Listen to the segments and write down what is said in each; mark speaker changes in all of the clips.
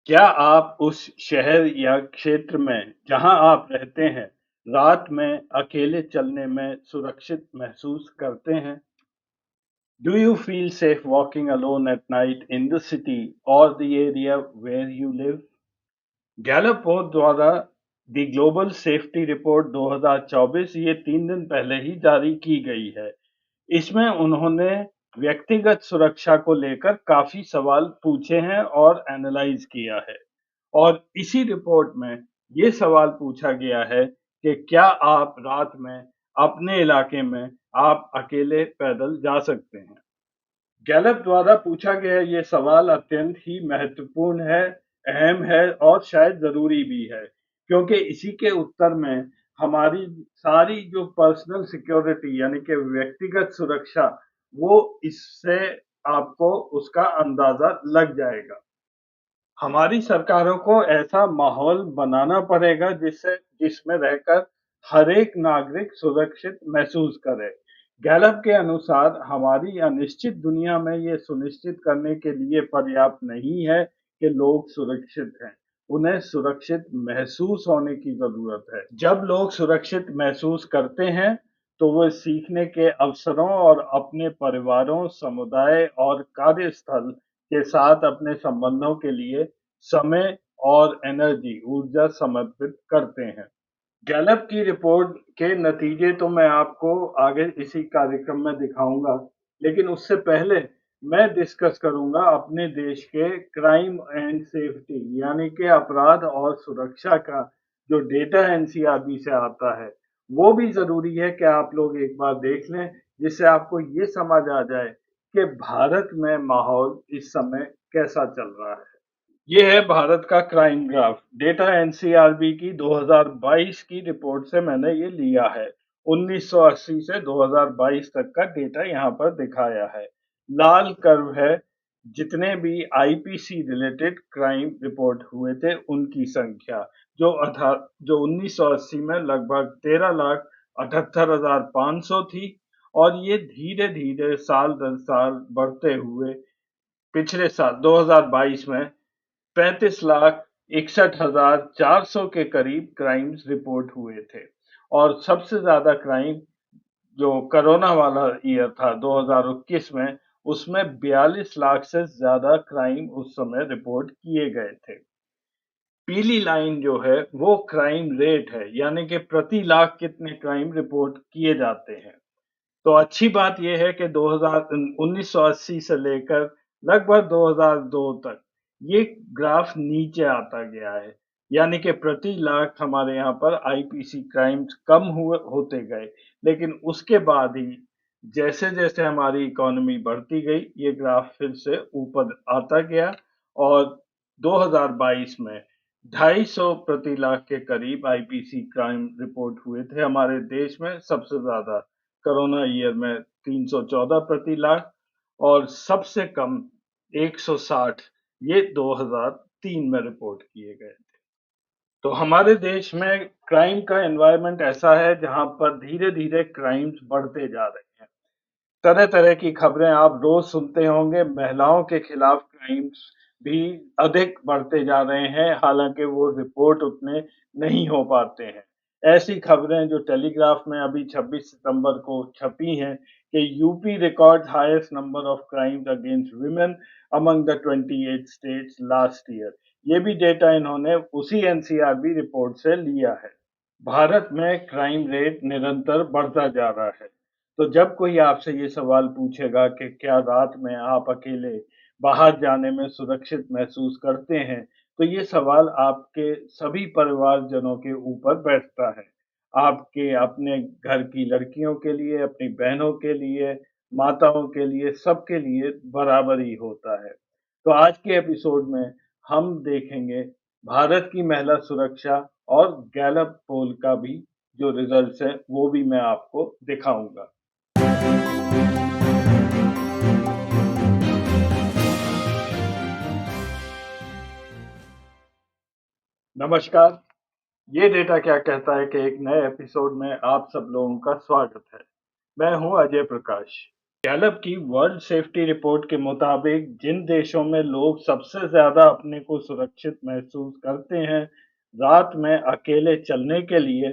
Speaker 1: क्या आप उस शहर या क्षेत्र में जहां आप रहते हैं, रात में अकेले चलने में सुरक्षित महसूस करते हैं? Do you feel safe walking alone at night in the city or the area where you live? Gallup poll द्वारा दी ग्लोबल सेफ्टी रिपोर्ट 2024 ये 3 दिन पहले ही जारी की गई है। इसमें उन्होंने व्यक्तिगत सुरक्षा को लेकर काफी सवाल पूछे हैं और एनालाइज किया है। और इसी रिपोर्ट में ये सवाल पूछा गया है कि क्या आप रात में अपने इलाके में आप अकेले पैदल जा सकते हैं? गैलप द्वारा पूछा गया ये सवाल अत्यंत ही महत्वपूर्ण है, अहम है और शायद ज़रूरी भी है, क्योंकि इसी के उत्तर में हमारी सारी जो पर्सनल सिक्योरिटी यानी कि व्यक्तिगत सुरक्षा, वो इससे आपको उसका अंदाज़ा लग जाएगा। हमारी सरकारों को ऐसा माहौल बनाना पड़ेगा जिसमें रहकर हर एक नागरिक सुरक्षित महसूस करे। गैलप के अनुसार हमारी अनिश्चित दुनिया में ये सुनिश्चित करने के लिए पर्याप्त नहीं है कि लोग सुरक्षित हैं। उन्हें सुरक्षित महसूस होने की ज़रूरत है। जब लोग सुरक्षित महसूस करते हैं, तो वो सीखने के अवसरों और अपने परिवारों, समुदाय और कार्यस्थल के साथ अपने संबंधों के लिए समय और एनर्जी ऊर्जा समर्पित करते हैं। गैलप की रिपोर्ट के नतीजे तो मैं आपको आगे इसी कार्यक्रम में दिखाऊंगा, लेकिन उससे पहले मैं डिस्कस करूंगा अपने देश के क्राइम एंड सेफ्टी यानी कि अपराध और सुरक्षा का जो डेटा एनसीआरबी से आता है। वो भी जरूरी है कि आप लोग एक बार देख लें, जिससे आपको ये समझ आ जाए कि भारत में माहौल इस समय कैसा चल रहा है। ये है भारत का क्राइम ग्राफ। डेटा एनसीआरबी की 2022 की रिपोर्ट से मैंने ये लिया है। 1980 से 2022 तक का डेटा यहाँ पर दिखाया है। लाल कर्व है जितने भी आईपीसी रिलेटेड क्राइम रिपोर्ट हुए थे उनकी संख्या, जो 1980 में लगभग 13,78,500 थी, और ये धीरे धीरे साल दर साल बढ़ते हुए पिछले साल 2022 में 35,61,400 के करीब क्राइम्स रिपोर्ट हुए थे। और सबसे ज्यादा क्राइम जो कोरोना वाला ईयर था 2021 में, उसमें 42 लाख से ज्यादा क्राइम उस समय रिपोर्ट किए गए थे। पीली लाइन जो है वो क्राइम रेट है, यानी कि प्रति लाख कितने क्राइम रिपोर्ट किए जाते हैं। तो अच्छी बात यह है कि 1980 से लेकर लगभग 2002 तक ये ग्राफ नीचे आता गया है, यानी कि प्रति लाख हमारे यहाँ पर आईपीसी क्राइम्स कम हुए होते गए। लेकिन उसके बाद ही जैसे जैसे हमारी इकोनॉमी बढ़ती गई, ये ग्राफ फिर से ऊपर आता गया, और 2022 में 250 प्रति लाख के करीब आईपीसी क्राइम रिपोर्ट हुए थे हमारे देश में। सबसे ज्यादा कोरोना ईयर में 314 प्रति लाख, और सबसे कम 160 ये 2003 में रिपोर्ट किए गए थे। तो हमारे देश में क्राइम का एनवायरनमेंट ऐसा है जहां पर धीरे धीरे क्राइम्स बढ़ते जा रहे हैं। तरह तरह की खबरें आप रोज सुनते होंगे। महिलाओं के खिलाफ क्राइम्स भी अधिक बढ़ते जा रहे हैं, हालांकि वो रिपोर्ट उतने नहीं हो पाते हैं। ऐसी खबरें जो टेलीग्राफ में अभी 26 सितंबर को छपी हैं कि UP records highest number of crimes against women among the 28 states last year. ये भी डेटा इन्होंने उसी एनसीआरबी रिपोर्ट से लिया है। भारत में क्राइम रेट निरंतर बढ़ता जा रहा है। तो जब कोई आपसे ये सवाल पूछेगा कि क्या रात में आप अकेले बाहर जाने में सुरक्षित महसूस करते हैं, तो ये सवाल आपके सभी परिवारजनों के ऊपर बैठता है। आपके अपने घर की लड़कियों के लिए, अपनी बहनों के लिए, माताओं के लिए, सबके लिए बराबर ही होता है। तो आज के एपिसोड में हम देखेंगे भारत की महिला सुरक्षा, और गैलप पोल का भी जो रिजल्ट्स हैं वो भी मैं आपको दिखाऊंगा। नमस्कार। ये डेटा क्या कहता है कि एक नए एपिसोड में आप सब लोगों का स्वागत है। मैं हूं अजय प्रकाश। गैलप की वर्ल्ड सेफ्टी रिपोर्ट के मुताबिक जिन देशों में लोग सबसे ज्यादा अपने को सुरक्षित महसूस करते हैं रात में अकेले चलने के लिए,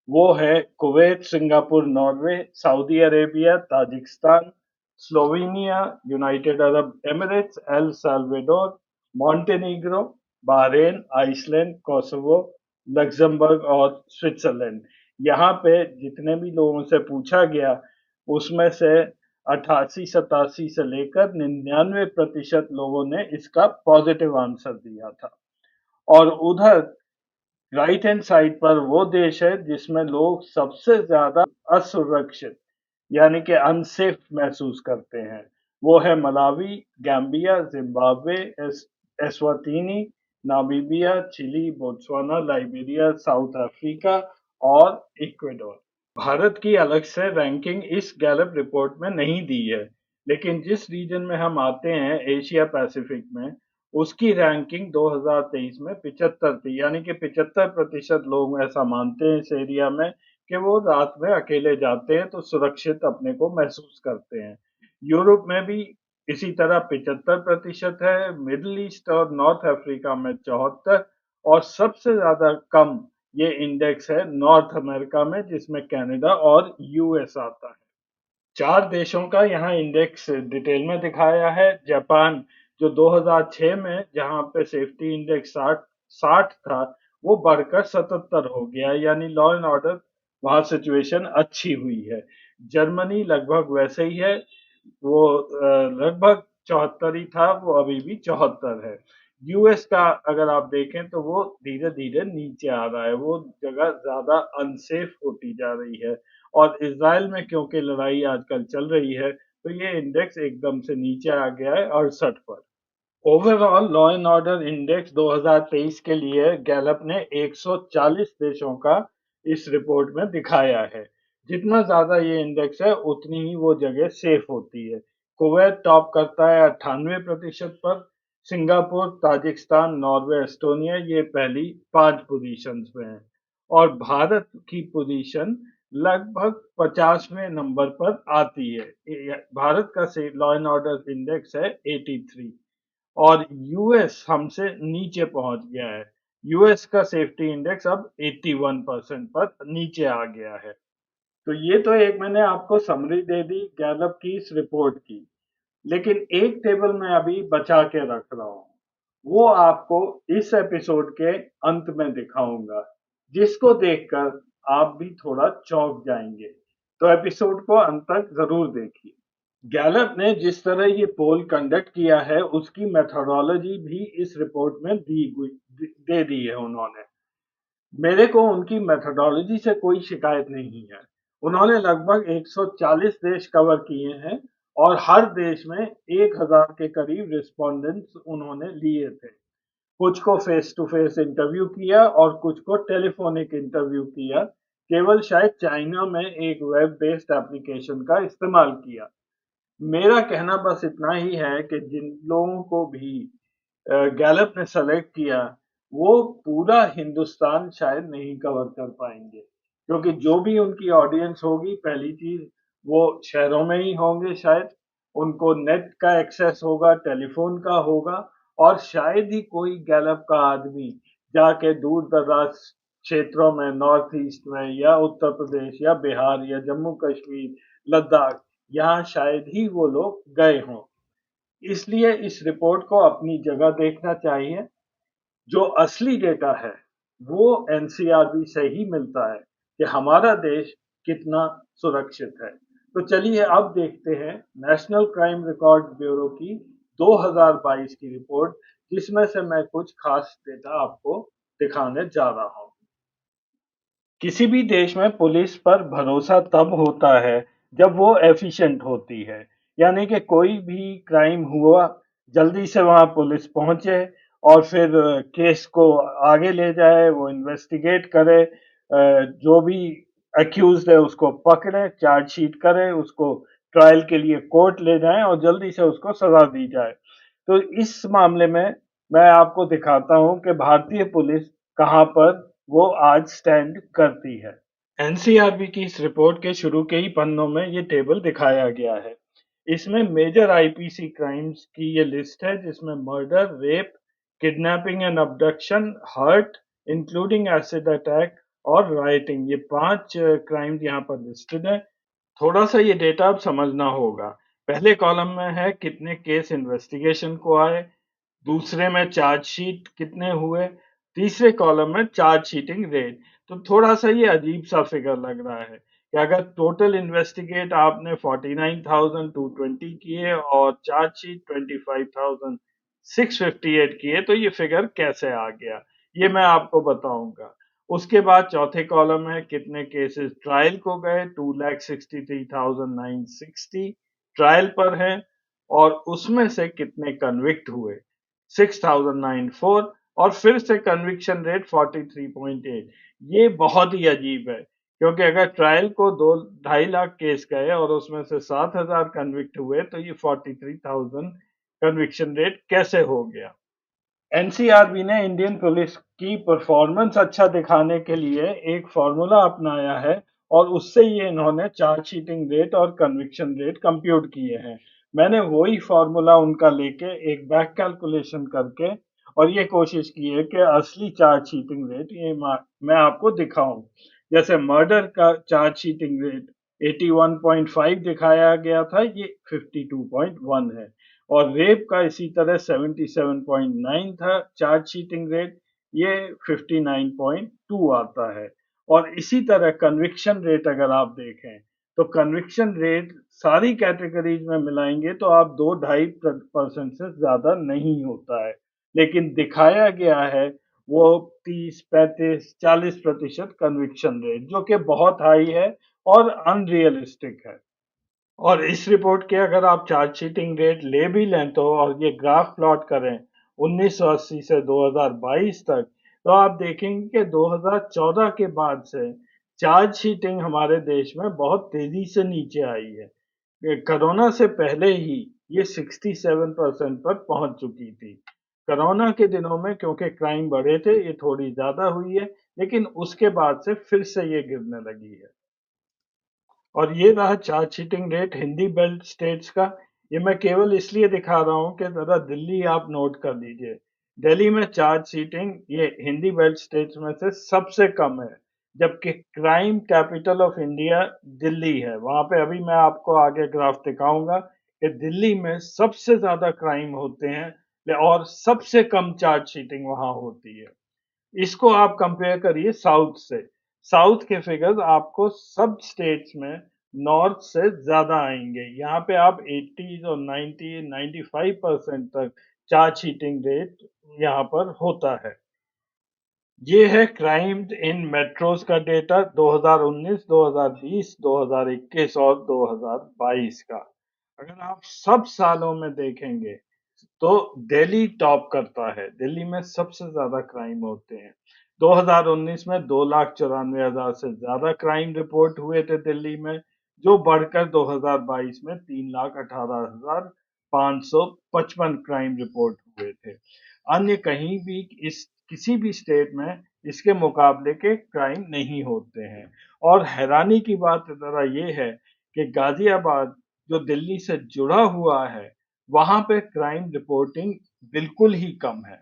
Speaker 1: वो है Kuwait, Singapore, Norway, Saudi Arabia, Tajikistan, Slovenia, United Arab Emirates, El Salvador, Montenegro, Bahrain, Iceland, Kosovo, Luxembourg और स्विट्जरलैंड। यहाँ पे जितने भी लोगों से पूछा गया उसमें से 88-87 से लेकर 99% लोगों ने इसका पॉजिटिव आंसर दिया था। और उधर राइट हैंड साइड पर वो देश है जिसमें लोग सबसे ज्यादा असुरक्षित यानी कि अनसेफ महसूस करते हैं, वो है Malawi, Gambia, Zimbabwe, Eswatini, Namibia, Chile, Botswana, Liberia, South Africa और इक्वाडोर। भारत की अलग से रैंकिंग इस गैलप रिपोर्ट में नहीं दी है, लेकिन जिस रीजन में हम आते हैं एशिया पैसिफिक में, उसकी रैंकिंग 2023 में 75 थी, यानी कि 75% लोग ऐसा मानते हैं इस एरिया में कि वो रात में अकेले जाते हैं तो सुरक्षित अपने को महसूस करते हैं। यूरोप में भी इसी तरह 75% है, मिडिल ईस्ट और नॉर्थ अफ्रीका में 74 और सबसे ज्यादा कम ये इंडेक्स है नॉर्थ अमेरिका में जिसमें कनाडा और यूएस आता है। 4 देशों का यहाँ इंडेक्स डिटेल में दिखाया है। जापान जो 2006 में जहाँ पे सेफ्टी इंडेक्स 60 था वो बढ़कर 77 हो गया, यानी लॉ एंड ऑर्डर वहाँ सिचुएशन अच्छी हुई है। जर्मनी लगभग वैसे ही है, वो लगभग 74 ही था, वो अभी भी 74 है। यूएस का अगर आप देखें तो वो धीरे धीरे नीचे आ रहा है, वो जगह ज्यादा अनसेफ होती जा रही है। और इसराइल में क्योंकि लड़ाई आजकल चल रही है तो ये इंडेक्स एकदम से नीचे आ गया है 68 पर। Overall law and order index 2023 के लिए गैलप ने 140 देशों का इस रिपोर्ट में दिखाया है। जितना ज्यादा ये इंडेक्स है उतनी ही वो जगह सेफ होती है। कुवैत टॉप करता है 98% पर, सिंगापुर, ताजिकिस्तान, नॉर्वे, एस्टोनिया ये पहली 5 पोजीशंस में है और भारत की पोजीशन लगभग 50वें नंबर पर आती है। भारत का लॉ एंड ऑर्डर इंडेक्स है 83 और यूएस हमसे नीचे पहुंच गया है। यूएस का सेफ्टी इंडेक्स अब 81% पर नीचे आ गया है। तो ये तो एक मैंने आपको समरी दे दी गैलप की इस रिपोर्ट की, लेकिन एक टेबल मैं अभी बचा के रख रहा हूँ, वो आपको इस एपिसोड के अंत में दिखाऊंगा, जिसको देखकर आप भी थोड़ा चौंक जाएंगे। तो एपिसोड को अंत तक जरूर देखिए। गैलप ने जिस तरह ये पोल कंडक्ट किया है उसकी मेथोडोलॉजी भी इस रिपोर्ट में दे दी है उन्होंने। मेरे को उनकी मेथोडोलॉजी से कोई शिकायत नहीं है। उन्होंने लगभग 140 देश कवर किए हैं और हर देश में 1000 के करीब रिस्पोंडेंट्स उन्होंने लिए थे। कुछ को फेस टू फेस इंटरव्यू किया और कुछ को टेलीफोनिक इंटरव्यू किया। केवल शायद चाइना में एक वेब बेस्ड एप्लीकेशन का इस्तेमाल किया। मेरा कहना बस इतना ही है कि जिन लोगों को भी गैलप ने सेलेक्ट किया वो पूरा हिंदुस्तान शायद नहीं कवर कर पाएंगे, क्योंकि जो भी उनकी ऑडियंस होगी पहली चीज वो शहरों में ही होंगे शायद, उनको नेट का एक्सेस होगा, टेलीफोन का होगा और शायद ही कोई गैलप का आदमी जाके दूर दराज क्षेत्रों में नॉर्थ ईस्ट में या उत्तर प्रदेश या बिहार या जम्मू कश्मीर, लद्दाख, यहाँ शायद ही वो लोग गए हों। इसलिए इस रिपोर्ट को अपनी जगह देखना चाहिए। जो असली डेटा है वो एनसीआरबी से ही मिलता है कि हमारा देश कितना सुरक्षित है। तो चलिए अब देखते हैं नेशनल क्राइम रिकॉर्ड ब्यूरो की 2022 की रिपोर्ट, जिसमें से मैं कुछ खास डेटा आपको दिखाने जा रहा हूं। किसी भी देश में पुलिस पर भरोसा तब होता है जब वो एफिशिएंट होती है, यानी कि कोई भी क्राइम हुआ जल्दी से वहां पुलिस पहुंचे और फिर केस को आगे ले जाए, वो इन्वेस्टिगेट करे, जो भी अक्यूज्ड है उसको पकड़े, चार्जशीट करे, उसको ट्रायल के लिए कोर्ट ले जाएं और जल्दी से उसको सजा दी जाए। तो इस मामले में मैं आपको दिखाता हूं कि भारतीय पुलिस कहां पर वो आज स्टैंड करती है। एनसीआरबी की इस रिपोर्ट के शुरू के ही पन्नों में ये टेबल दिखाया गया है। इसमें मेजर आईपीसी क्राइम्स की ये लिस्ट है जिसमें murder, rape, kidnapping and abduction, hurt including acid attack और राइटिंग, ये 5 क्राइम्स यहाँ पर लिस्टेड है। थोड़ा सा ये डेटा अब समझना होगा। पहले कॉलम में है कितने केस इन्वेस्टिगेशन को आए, दूसरे में चार्जशीट कितने हुए, तीसरे कॉलम में चार्ज शीटिंग रेट। तो थोड़ा सा ये अजीब सा फिगर लग रहा है कि अगर टोटल इन्वेस्टिगेट आपने 49,220 किए और चार्ज शीट 25,658 किए तो ये फिगर कैसे आ गया, ये मैं आपको बताऊंगा। उसके बाद चौथे कॉलम में कितने केसेस ट्रायल को गए, 2,63,960 ट्रायल पर हैं और उसमें से कितने कन्विक्ट हुए, 6,094, और फिर से कन्विक्शन रेट 43.8। ये बहुत ही अजीब है क्योंकि अगर ट्रायल को 2-2.5 लाख केस गए और उसमें से 7,000 कन्विक्ट हुए तो ये 43,000 कन्विक्शन रेट कैसे हो गया। एनसीआरबी ने इंडियन पुलिस की परफॉर्मेंस अच्छा दिखाने के लिए एक फॉर्मूला अपनाया है और उससे ये इन्होंने चार्ज शीटिंग रेट और कन्विक्शन रेट कंप्यूट किए हैं। मैंने वही फॉर्मूला उनका लेके एक बैक कैलकुलेशन करके और ये कोशिश की है कि असली चार्ज शीटिंग रेट ये मैं आपको दिखाऊं। जैसे मर्डर का चार्ज शीटिंग रेट 81.5 दिखाया गया था, ये 52.1 है और रेप का इसी तरह 77.9 था चार्ज शीटिंग रेट, ये 59.2 आता है। और इसी तरह कन्विक्शन रेट अगर आप देखें तो कन्विक्शन रेट सारी कैटेगरीज में मिलाएंगे तो आप 2-2.5% से ज्यादा नहीं होता है, लेकिन दिखाया गया है वो 30, 35, 40% कन्विक्शन रेट जो कि बहुत हाई है और अनरियलिस्टिक है। और इस रिपोर्ट के अगर आप चार्ज शीटिंग रेट ले भी लें तो और ये ग्राफ प्लॉट करें 1980 से 2022 तक तो आप देखेंगे कि 2014 के बाद से चार्ज शीटिंग हमारे देश में बहुत तेजी से नीचे आई है। कोरोना से पहले ही ये 67% पर पहुंच चुकी थी। कोरोना के दिनों में क्योंकि क्राइम बढ़े थे ये थोड़ी ज्यादा हुई है, लेकिन उसके बाद से फिर से ये गिरने लगी है। और ये रहा charge sheeting rate Hindi belt states का। ये मैं केवल इसलिए दिखा रहा हूँ कि जरा दिल्ली आप नोट कर लीजिए। दिल्ली में चार्ज शीटिंग ये हिंदी बेल्ट स्टेट्स में से सबसे कम है, जबकि crime capital of India Delhi है। वहां पे अभी मैं आपको आगे ग्राफ दिखाऊंगा कि दिल्ली में सबसे ज्यादा क्राइम होते हैं और सबसे कम चार्ज शीटिंग वहां होती है। इसको आप कंपेयर करिए साउथ से। साउथ के फिगर्स आपको सब स्टेट्स में नॉर्थ से ज्यादा आएंगे। यहाँ पे आप 80 और 90 95% तक चार्ज शीटिंग रेट यहाँ पर होता है। ये है क्राइम इन मेट्रोज का डेटा 2019, 2020, 2021 और 2022 का। अगर आप सब सालों में देखेंगे तो दिल्ली टॉप करता है। दिल्ली में सबसे ज्यादा क्राइम होते हैं। 2019 में 2,94,000 से ज्यादा क्राइम रिपोर्ट हुए थे दिल्ली में, जो बढ़कर 2022 में 3,18,555 क्राइम रिपोर्ट हुए थे। अन्य कहीं भी इस किसी भी स्टेट में इसके मुकाबले के क्राइम नहीं होते हैं। और हैरानी की बात जरा ये है कि गाजियाबाद जो दिल्ली से जुड़ा हुआ है वहां पे क्राइम रिपोर्टिंग बिल्कुल ही कम है।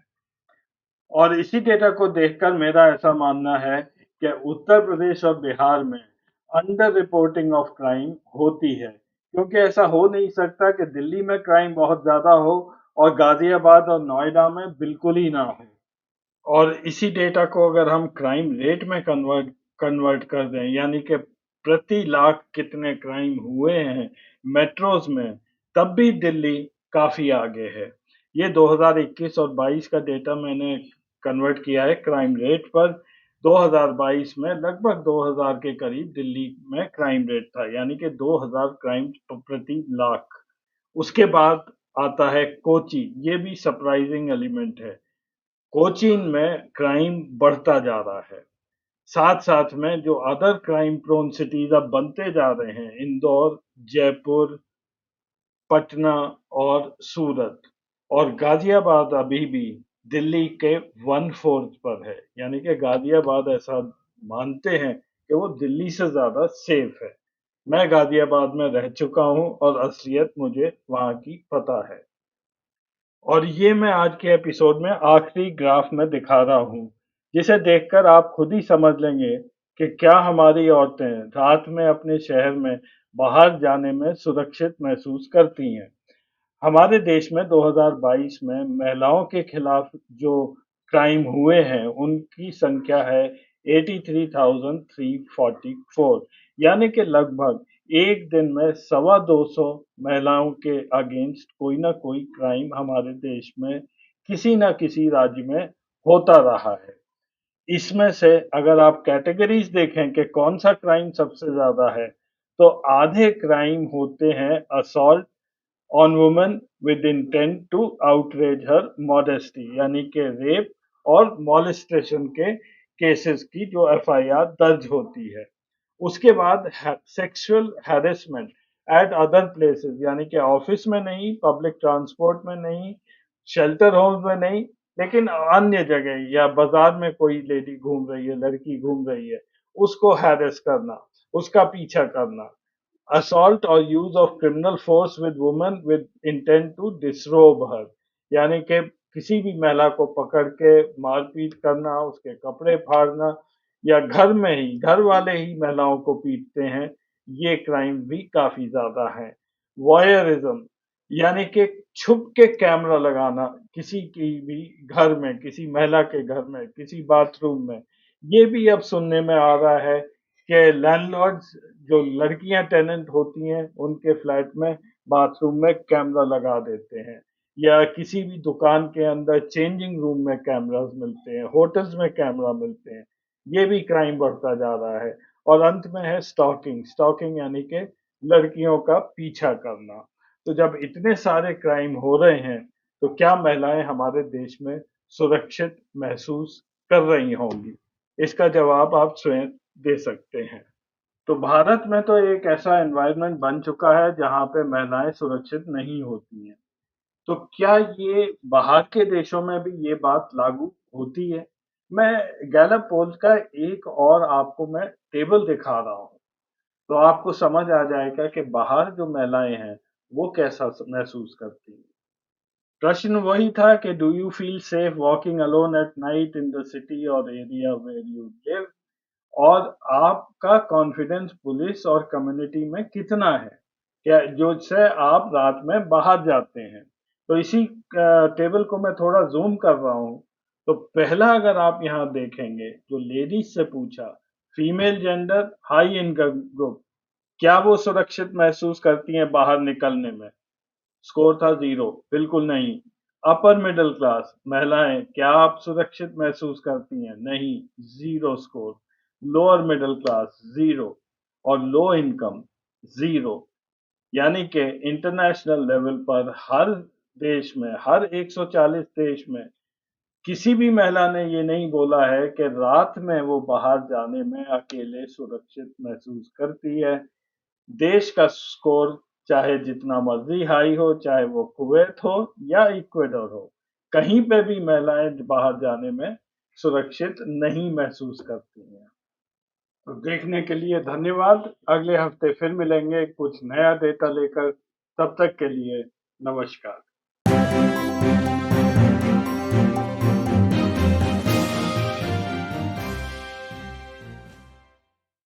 Speaker 1: और इसी डेटा को देखकर मेरा ऐसा मानना है कि उत्तर प्रदेश और बिहार में अंडर रिपोर्टिंग ऑफ क्राइम होती है, क्योंकि ऐसा हो नहीं सकता कि दिल्ली में क्राइम बहुत ज्यादा हो और गाजियाबाद और नोएडा में बिल्कुल ही ना हो। और इसी डेटा को अगर हम क्राइम रेट में कन्वर्ट कन्वर्ट कर दें, यानी कि प्रति लाख कितने क्राइम हुए हैं मेट्रोज में, तब भी दिल्ली काफी आगे है। ये 2021 और 22 का डेटा मैंने कन्वर्ट किया है क्राइम रेट पर। 2022 में लगभग 2000 के करीब दिल्ली में क्राइम रेट था, यानी कि 2000 क्राइम प्रति लाख। उसके बाद आता है कोची, ये भी सरप्राइजिंग एलिमेंट है। कोचीन में क्राइम बढ़ता जा रहा है। साथ साथ में जो अदर क्राइम प्रोन सिटीज अब बनते जा रहे हैं, इंदौर, जयपुर, पटना और सूरत, और गाजियाबाद अभी भी दिल्ली के 1/4 पर है, यानी कि गाजियाबाद ऐसा मानते हैं कि वो दिल्ली से ज्यादा सेफ है। मैं गाजियाबाद में रह चुका हूँ और असलियत मुझे वहाँ की पता है। और ये मैं आज के एपिसोड में आखिरी ग्राफ में दिखा रहा हूँ, जिसे देखकर आप खुद ही समझ लेंगे कि क्या हमारी औरतें रात में अपने शहर में बाहर जाने में सुरक्षित महसूस करती हैं। हमारे देश में 2022 में महिलाओं के खिलाफ जो क्राइम हुए हैं, उनकी संख्या है 83,344, यानी कि लगभग एक दिन में सवा 200 महिलाओं के अगेंस्ट कोई ना कोई क्राइम हमारे देश में किसी न किसी राज्य में होता रहा है। इसमें से अगर आप कैटेगरीज देखें कि कौन सा क्राइम सबसे ज्यादा है, तो आधे क्राइम होते हैं assault on woman with intent to outrage her modesty, यानी कि रेप और मॉलेस्टेशन के केसेस की जो एफआईआर दर्ज होती है। उसके बाद sexual harassment eight other places, यानी कि ऑफिस में नहीं, पब्लिक ट्रांसपोर्ट में नहीं, शेल्टर होम्स में नहीं, लेकिन अन्य जगह या बाजार में कोई लेडी घूम रही है, लड़की घूम रही है, उसको हैरेस करना, उसका पीछा करना। assault or use of criminal force with woman with intent to disrobe her, यानी कि किसी भी महिला को पकड़ के मारपीट करना, उसके कपड़े फाड़ना, या घर में ही घर वाले ही महिलाओं को पीटते हैं, ये क्राइम भी काफी ज्यादा है। वॉयरिज्म, यानी कि छुप के कैमरा लगाना किसी की भी घर में, किसी महिला के घर में, किसी बाथरूम में, ये भी अब सुनने में आ रहा है कि लैंडलॉर्ड्स, जो लड़कियां टेनेंट होती हैं, उनके फ्लैट में बाथरूम में कैमरा लगा देते हैं, या किसी भी दुकान के अंदर चेंजिंग रूम में कैमरास मिलते हैं, होटल्स में कैमरा मिलते हैं। ये भी क्राइम बढ़ता जा रहा है। और अंत में है स्टॉकिंग। स्टॉकिंग यानी कि लड़कियों का पीछा करना। तो जब इतने सारे क्राइम हो रहे हैं, तो क्या महिलाएं हमारे देश में सुरक्षित महसूस कर रही होंगी? इसका जवाब आप स्वयं दे सकते हैं। तो भारत में तो एक ऐसा एनवायरनमेंट बन चुका है जहाँ पे महिलाएं सुरक्षित नहीं होती हैं। तो क्या ये बाहर के देशों में भी ये बात लागू होती है? मैं गैलप पोल्स का एक और आपको मैं टेबल दिखा रहा हूँ, तो आपको समझ आ जाएगा कि बाहर जो महिलाएं हैं, वो कैसा महसूस करती हैं। प्रश्न वही था कि do you feel safe walking alone at night in the city और एरिया वेयर यू लिव, और आपका कॉन्फिडेंस पुलिस और कम्युनिटी में कितना है, क्या जो से आप रात में बाहर जाते हैं। तो इसी टेबल को मैं थोड़ा जूम कर रहा हूँ। तो पहला अगर आप यहाँ देखेंगे, जो लेडीज से पूछा, female gender high income group, क्या वो सुरक्षित महसूस करती हैं बाहर निकलने में? स्कोर था 0, बिल्कुल नहीं। अपर मिडिल क्लास महिलाएं, क्या आप सुरक्षित महसूस करती हैं? नहीं, 0 स्कोर। लोअर मिडिल क्लास 0, और लो इनकम 0। यानी कि इंटरनेशनल लेवल पर हर देश में, हर 140 देश में किसी भी महिला ने ये नहीं बोला है कि रात में वो बाहर जाने में अकेले सुरक्षित महसूस करती है। देश का स्कोर चाहे जितना मर्जी हाई हो, चाहे वो कुवैत हो या इक्वेडर हो, कहीं पे भी महिलाएं बाहर जाने में सुरक्षित नहीं महसूस करती हैं। तो देखने के लिए धन्यवाद। अगले हफ्ते फिर मिलेंगे कुछ नया डेटा लेकर। तब तक के लिए नमस्कार।